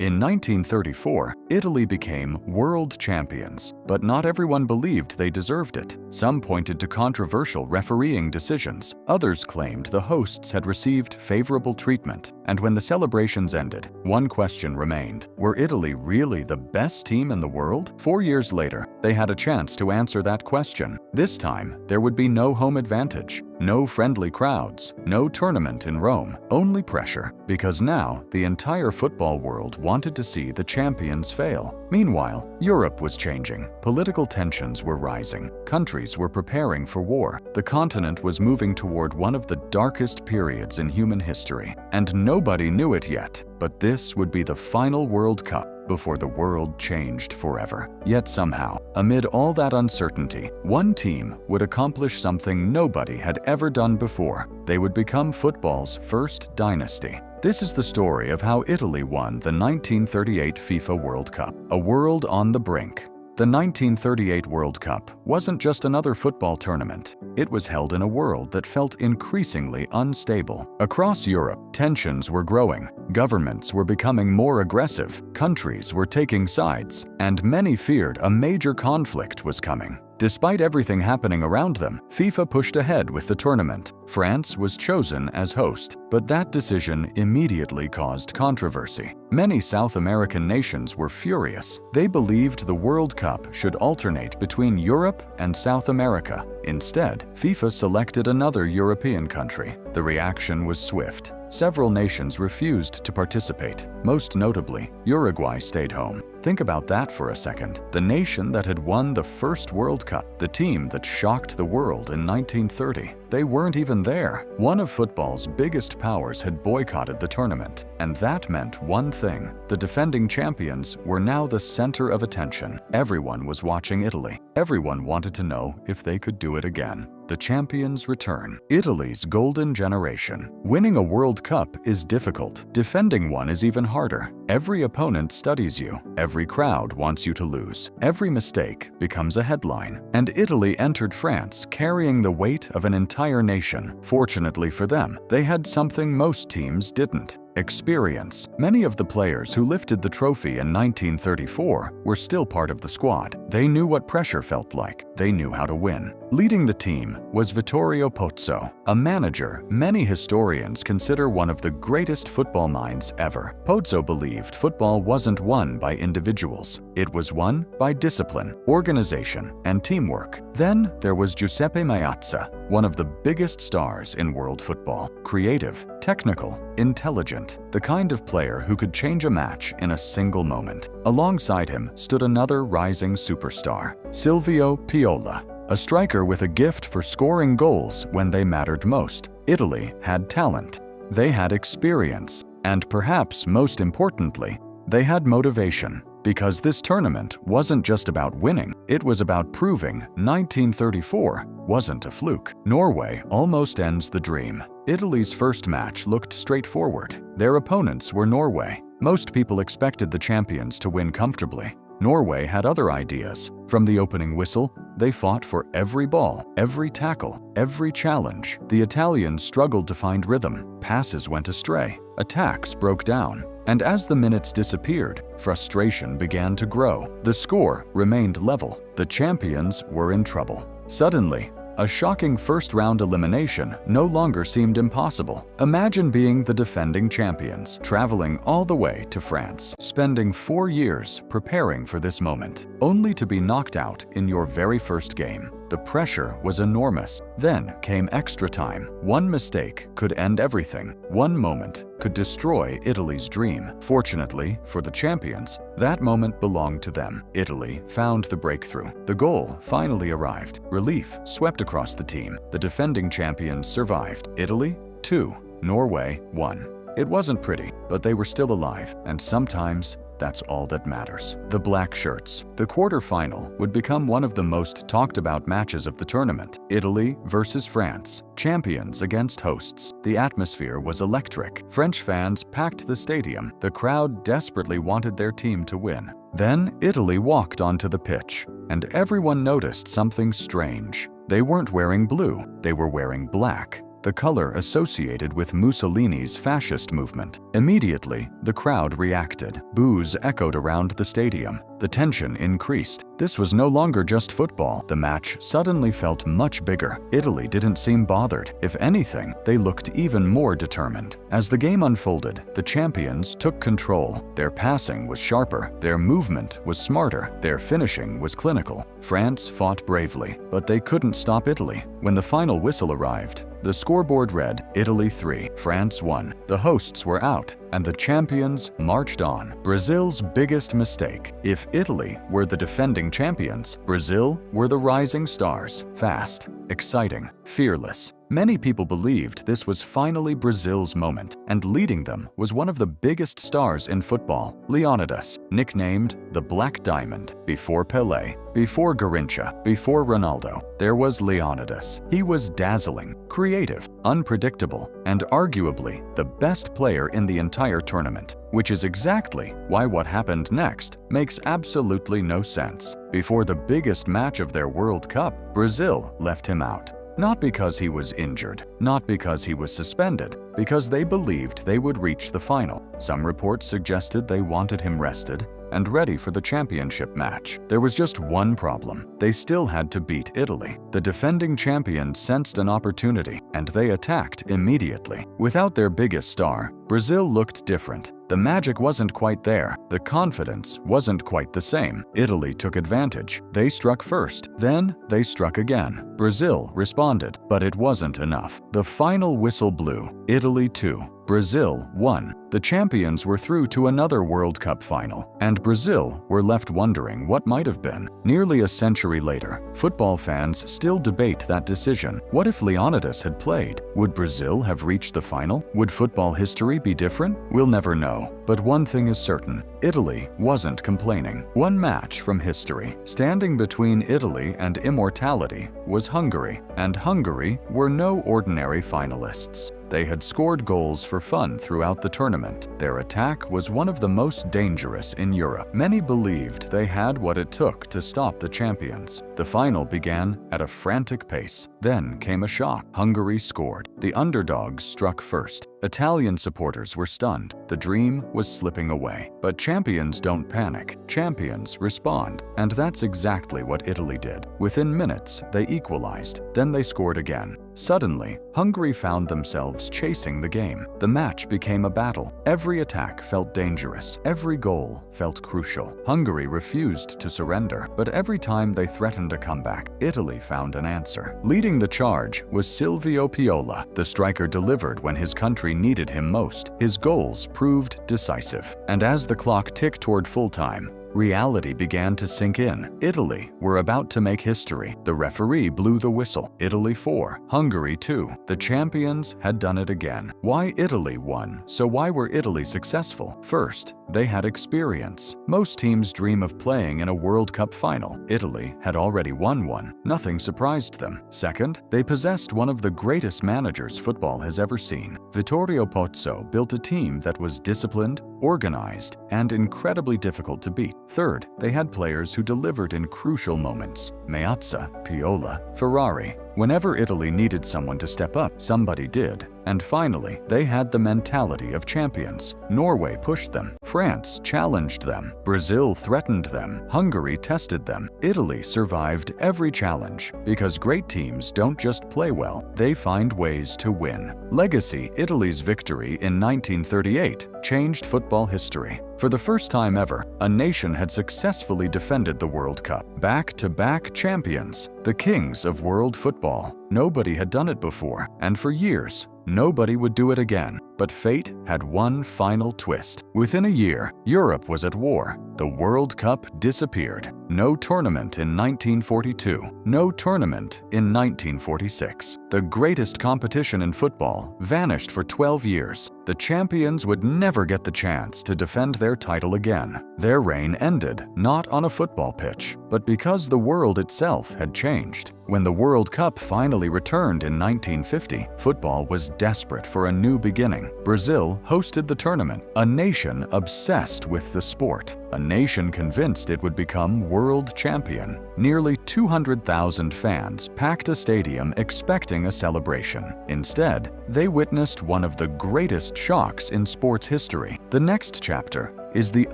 In 1934, Italy became world champions, but not everyone believed they deserved it. Some pointed to controversial refereeing decisions. Others claimed the hosts had received favorable treatment. And when the celebrations ended, one question remained: were Italy really the best team in the world? 4 years later, they had a chance to answer that question. This time, there would be no home advantage, no friendly crowds, no tournament in Rome, only pressure, because now the entire football world wanted to see the champions fail. Meanwhile, Europe was changing. Political tensions were rising. Countries were preparing for war. The continent was moving toward one of the darkest periods in human history, and nobody knew it yet. But this would be the final World Cup before the world changed forever. Yet somehow, amid all that uncertainty, one team would accomplish something nobody had ever done before. They would become football's first dynasty. This is the story of how Italy won the 1938 FIFA World Cup, a world on the brink. The 1938 World Cup wasn't just another football tournament. It was held in a world that felt increasingly unstable. Across Europe, tensions were growing, governments were becoming more aggressive, countries were taking sides, and many feared a major conflict was coming. Despite everything happening around them, FIFA pushed ahead with the tournament. France was chosen as host, but that decision immediately caused controversy. Many South American nations were furious. They believed the World Cup should alternate between Europe and South America. Instead, FIFA selected another European country. The reaction was swift. Several nations refused to participate. Most notably, Uruguay stayed home. Think about that for a second. The nation that had won the first World Cup, the team that shocked the world in 1930, they weren't even there. One of football's biggest powers had boycotted the tournament, and that meant one thing: the defending champions were now the center of attention. Everyone was watching Italy. Everyone wanted to know if they could do it again. The champions return. Italy's golden generation. Winning a World Cup is difficult. Defending one is even harder. Every opponent studies you. Every crowd wants you to lose. Every mistake becomes a headline. And Italy entered France carrying the weight of an entire nation. Fortunately for them, they had something most teams didn't: experience. Many of the players who lifted the trophy in 1934 were still part of the squad. They knew what pressure felt like. They knew how to win. Leading the team was Vittorio Pozzo, a manager many historians consider one of the greatest football minds ever. Pozzo believed football wasn't won by individuals. It was won by discipline, organization, and teamwork. Then there was Giuseppe Meazza, one of the biggest stars in world football. Creative, technical, intelligent, the kind of player who could change a match in a single moment. Alongside him stood another rising superstar, Silvio Piola, a striker with a gift for scoring goals when they mattered most. Italy had talent. They had experience. And perhaps most importantly, they had motivation. Because this tournament wasn't just about winning, it was about proving 1934 wasn't a fluke. Norway almost ends the dream. Italy's first match looked straightforward. Their opponents were Norway. Most people expected the champions to win comfortably. Norway had other ideas. From the opening whistle, they fought for every ball, every tackle, every challenge. The Italians struggled to find rhythm. Passes went astray. Attacks broke down. And as the minutes disappeared, frustration began to grow. The score remained level. The champions were in trouble. Suddenly, a shocking first-round elimination no longer seemed impossible. Imagine being the defending champions, traveling all the way to France, spending 4 years preparing for this moment, only to be knocked out in your very first game. The pressure was enormous. Then came extra time. One mistake could end everything. One moment could destroy Italy's dream. Fortunately for the champions, that moment belonged to them. Italy found the breakthrough. The goal finally arrived. Relief swept across the team. The defending champions survived. Italy, 2. Norway, 1. It wasn't pretty, but they were still alive, and sometimes that's all that matters. The black shirts. The quarterfinal would become one of the most talked about matches of the tournament. Italy versus France. Champions against hosts. The atmosphere was electric. French fans packed the stadium. The crowd desperately wanted their team to win. Then Italy walked onto the pitch, and everyone noticed something strange. They weren't wearing blue. They were wearing black. The the color associated with Mussolini's fascist movement. Immediately, the crowd reacted. Boos echoed around the stadium. The tension increased. This was no longer just football. The match suddenly felt much bigger. Italy didn't seem bothered. If anything, they looked even more determined. As the game unfolded, the champions took control. Their passing was sharper, their movement was smarter, their finishing was clinical. France fought bravely, but they couldn't stop Italy. When the final whistle arrived, the scoreboard read, Italy 3, France 1. The hosts were out, and the champions marched on. Brazil's biggest mistake. If Italy were the defending champions, Brazil were the rising stars. Fast, exciting, fearless. Many people believed this was finally Brazil's moment, and leading them was one of the biggest stars in football, Leonidas, nicknamed the Black Diamond. Before Pelé, before Garrincha, before Ronaldo, there was Leonidas. He was dazzling, creative, unpredictable, and arguably the best player in the entire tournament, which is exactly why what happened next makes absolutely no sense. Before the biggest match of their World Cup, Brazil left him out. Not because he was injured, not because he was suspended, because they believed they would reach the final. Some reports suggested they wanted him rested and ready for the championship match. There was just one problem. They still had to beat Italy. The defending champions sensed an opportunity, and they attacked immediately. Without their biggest star, Brazil looked different. The magic wasn't quite there. The confidence wasn't quite the same. Italy took advantage. They struck first. Then they struck again. Brazil responded, but it wasn't enough. The final whistle blew. Italy 2. Brazil 1. The champions were through to another World Cup final, and Brazil were left wondering what might have been. Nearly a century later, football fans still debate that decision. What if Leonidas had played? Would Brazil have reached the final? Would football history be different? We'll never know. But one thing is certain. Italy wasn't complaining. One match from history. Standing between Italy and immortality was Hungary, and Hungary were no ordinary finalists. They had scored goals for fun throughout the tournament. Their attack was one of the most dangerous in Europe. Many believed they had what it took to stop the champions. The final began at a frantic pace. Then came a shock. Hungary scored. The underdogs struck first. Italian supporters were stunned. The dream was slipping away. But champions don't panic. Champions respond. And that's exactly what Italy did. Within minutes, they equalized. Then they scored again. Suddenly, Hungary found themselves chasing the game. The match became a battle. Every attack felt dangerous. Every goal felt crucial. Hungary refused to surrender, but every time they threatened a comeback, Italy found an answer. Leading the charge was Silvio Piola. The striker delivered when his country needed him most. His goals proved decisive. And as the clock ticked toward full time, reality began to sink in. Italy were about to make history. The referee blew the whistle. Italy 4, Hungary 2. The champions had done it again. Why Italy won? So why were Italy successful? First, they had experience. Most teams dream of playing in a World Cup final. Italy had already won one. Nothing surprised them. Second, they possessed one of the greatest managers football has ever seen. Vittorio Pozzo built a team that was disciplined, organized, and incredibly difficult to beat. Third, they had players who delivered in crucial moments. Meazza, Piola, Ferrari. Whenever Italy needed someone to step up, somebody did. And finally, they had the mentality of champions. Norway pushed them. France challenged them. Brazil threatened them. Hungary tested them. Italy survived every challenge. Because great teams don't just play well, they find ways to win. Legacy: Italy's victory in 1938 changed football history. For the first time ever, a nation had successfully defended the World Cup. Back-to-back champions, the kings of world football. Nobody had done it before, and for years, nobody would do it again. But fate had one final twist. Within a year, Europe was at war. The World Cup disappeared. No tournament in 1942. No tournament in 1946. The greatest competition in football vanished for 12 years. The champions would never get the chance to defend their title again. Their reign ended, not on a football pitch, but because the world itself had changed. When the World Cup finally returned in 1950, football was desperate for a new beginning. Brazil hosted the tournament, a nation obsessed with the sport, a nation convinced it would become world champion. Nearly 200,000 fans packed a stadium expecting a celebration. Instead, they witnessed one of the greatest shocks in sports history. The next chapter is the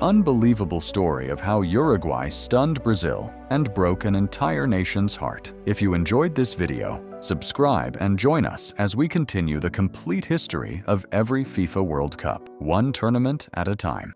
unbelievable story of how Uruguay stunned Brazil and broke an entire nation's heart. If you enjoyed this video, subscribe and join us as we continue the complete history of every FIFA World Cup, one tournament at a time.